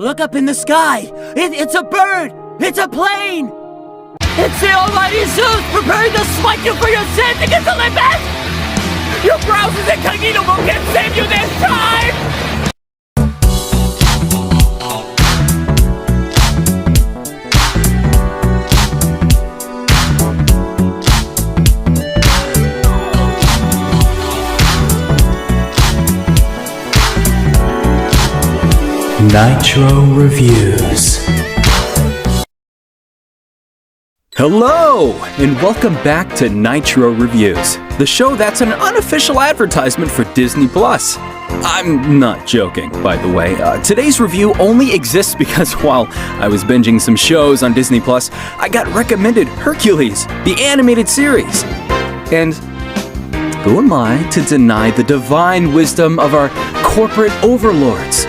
Look up in the sky! It's a bird! It's a plane! It's the almighty Zeus preparing to smite you for your sins against Olympus! Your browser's incognito mode can save you this time! Nitro Reviews. Hello, and welcome back to Nitro Reviews, the show that's an unofficial advertisement for Disney+. I'm not joking, by the way. Today's review only exists because while I was binging some shows on Disney+, I got recommended Hercules, the animated series. And who am I to deny the divine wisdom of our corporate overlords?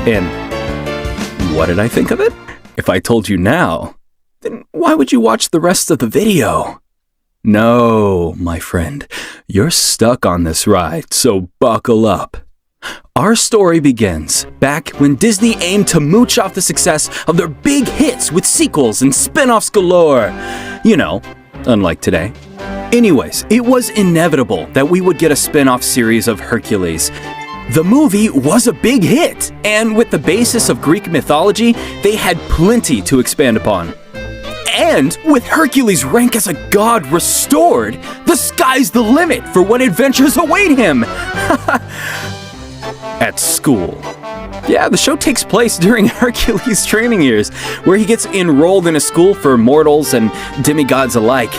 And what did I think of it? If I told you now, then why would you watch the rest of the video? No, my friend, you're stuck on this ride, so buckle up. Our story begins back when Disney aimed to mooch off the success of their big hits with sequels and spinoffs galore. You know, unlike today. Anyways, it was inevitable that we would get a spin-off series of Hercules. The movie was a big hit, and with the basis of Greek mythology, they had plenty to expand upon. And with Hercules' rank as a god restored, the sky's the limit for what adventures await him! At school. Yeah, the show takes place during Hercules' training years, where he gets enrolled in a school for mortals and demigods alike.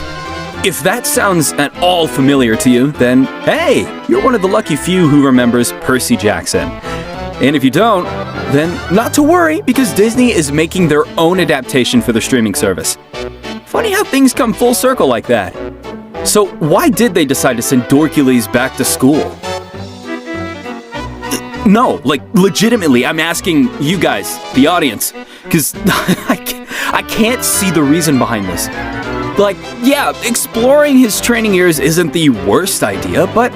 If that sounds at all familiar to you, then hey, you're one of the lucky few who remembers Percy Jackson. And if you don't, then not to worry, because Disney is making their own adaptation for the streaming service. Funny how things come full circle like that. So why did they decide to send Hercules back to school? No, like legitimately, I'm asking you guys, the audience, because I can't see the reason behind this. Like, yeah, exploring his training years isn't the worst idea, but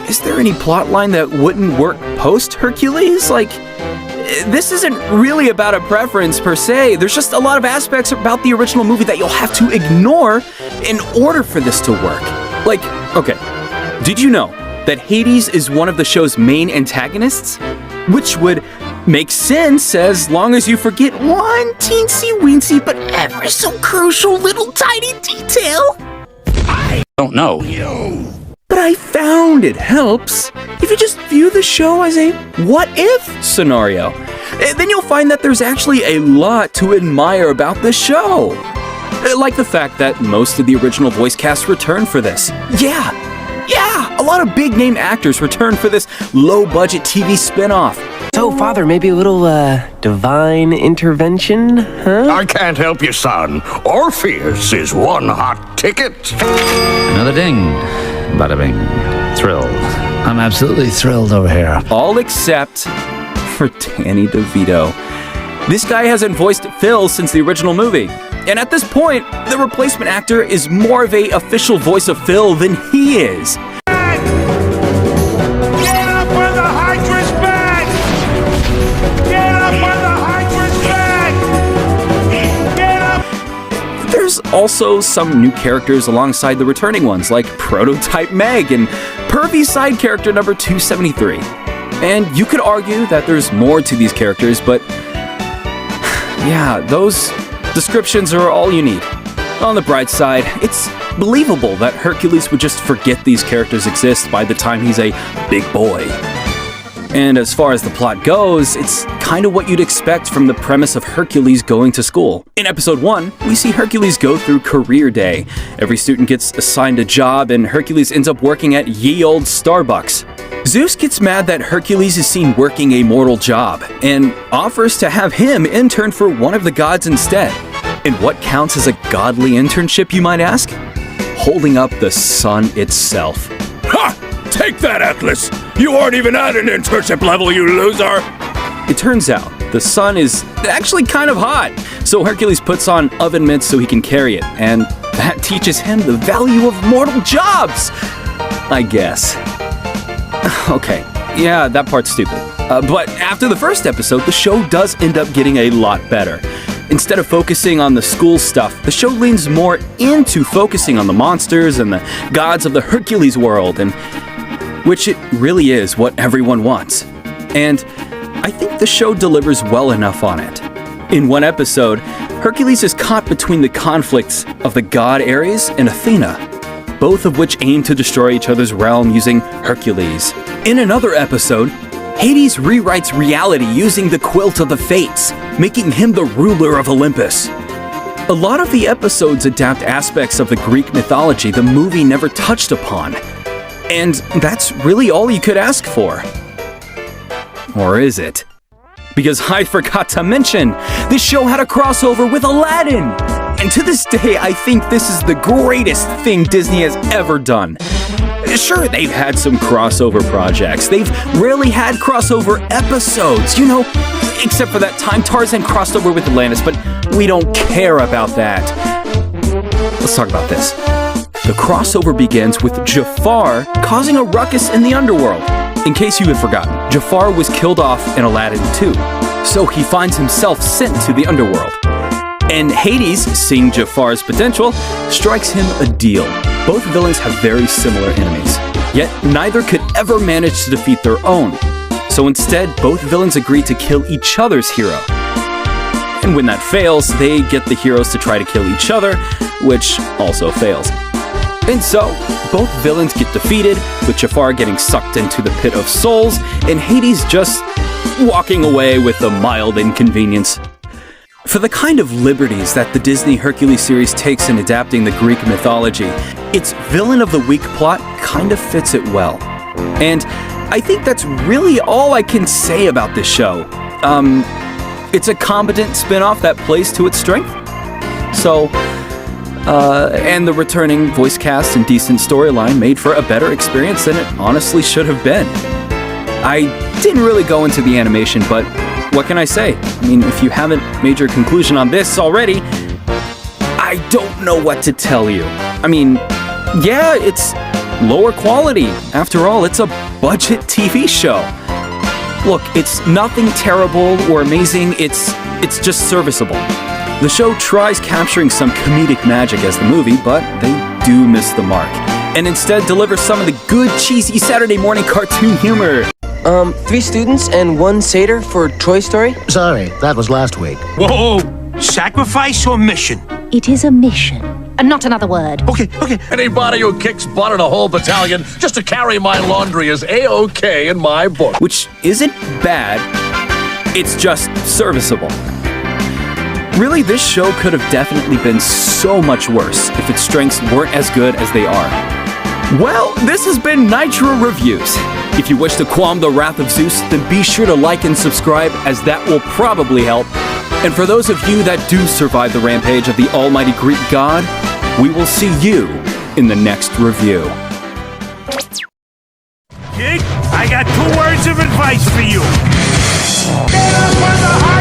is there any plotline that wouldn't work post-Hercules? Like, this isn't really about a preference per se. There's just a lot of aspects about the original movie that you'll have to ignore in order for this to work. Like, okay, did you know that Hades is one of the show's main antagonists? Which would make sense as long as you forget one teensy-weensy but ever so crucial little tiny detail. I don't know you. But I found it helps if you just view the show as a what-if scenario. Then you'll find that there's actually a lot to admire about this show. Like the fact that most of the original voice cast returned for this. Yeah, a lot of big-name actors returned for this low-budget TV spin-off. So, Father, maybe a little, divine intervention, huh? I can't help you, son. Orpheus is one hot ticket. Another ding. Bada bing. Thrilled. I'm absolutely thrilled over here. All except for Danny DeVito. This guy hasn't voiced Phil since the original movie. And at this point, the replacement actor is more of an official voice of Phil than he is. There's also some new characters alongside the returning ones, like Prototype Meg and pervy side character number 273. And you could argue that there's more to these characters, but yeah, those descriptions are all you need. On the bright side, it's believable that Hercules would just forget these characters exist by the time he's a big boy. And as far as the plot goes, it's kind of what you'd expect from the premise of Hercules going to school. In episode 1, we see Hercules go through career day. Every student gets assigned a job, and Hercules ends up working at ye olde Starbucks. Zeus gets mad that Hercules is seen working a mortal job, and offers to have him intern for one of the gods instead. And what counts as a godly internship, you might ask? Holding up the sun itself. Ha! Take that, Atlas! You aren't even at an internship level, you loser! It turns out the sun is actually kind of hot, so Hercules puts on oven mitts so he can carry it, and that teaches him the value of mortal jobs, I guess. Okay, yeah, that part's stupid. But after the first episode, the show does end up getting a lot better. Instead of focusing on the school stuff, the show leans more into focusing on the monsters and the gods of the Hercules world, and which it really is what everyone wants. And I think the show delivers well enough on it. In one episode, Hercules is caught between the conflicts of the god Ares and Athena, both of which aim to destroy each other's realm using Hercules. In another episode, Hades rewrites reality using the quilt of the Fates, making him the ruler of Olympus. A lot of the episodes adapt aspects of the Greek mythology the movie never touched upon. And that's really all you could ask for. Or is it? Because I forgot to mention, this show had a crossover with Aladdin! And to this day, I think this is the greatest thing Disney has ever done. Sure, they've had some crossover projects. They've rarely had crossover episodes, except for that time Tarzan crossed over with Atlantis, but we don't care about that. Let's talk about this. The crossover begins with Jafar causing a ruckus in the underworld. In case you had forgotten, Jafar was killed off in Aladdin 2, so he finds himself sent to the underworld. And Hades, seeing Jafar's potential, strikes him a deal. Both villains have very similar enemies, yet neither could ever manage to defeat their own. So instead, both villains agree to kill each other's hero. And when that fails, they get the heroes to try to kill each other, which also fails. And so, both villains get defeated, with Jafar getting sucked into the pit of souls, and Hades just walking away with a mild inconvenience. For the kind of liberties that the Disney Hercules series takes in adapting the Greek mythology, its villain of the week plot kind of fits it well. And I think that's really all I can say about this show. It's a competent spin-off that plays to its strength. And the returning voice cast and decent storyline made for a better experience than it honestly should have been. I didn't really go into the animation, but what can I say? I mean, if you haven't made your conclusion on this already, I don't know what to tell you. I mean, yeah, it's lower quality. After all, it's a budget TV show. Look, it's nothing terrible or amazing, it's just serviceable. The show tries capturing some comedic magic as the movie, but they do miss the mark, and instead delivers some of the good, cheesy Saturday morning cartoon humor. 3 students and 1 satyr for Toy Story? Sorry, that was last week. Whoa! Sacrifice or mission? It is a mission, and not another word. Okay. Anybody who kicks butt in a whole battalion just to carry my laundry is A-OK in my book. Which isn't bad, it's just serviceable. Really, this show could have definitely been so much worse if its strengths weren't as good as they are. Well, this has been Nitro Reviews. If you wish to qualm the wrath of Zeus, then be sure to like and subscribe, as that will probably help. And for those of you that do survive the rampage of the almighty Greek god, we will see you in the next review. Kid, I got 2 words of advice for you. Get up on the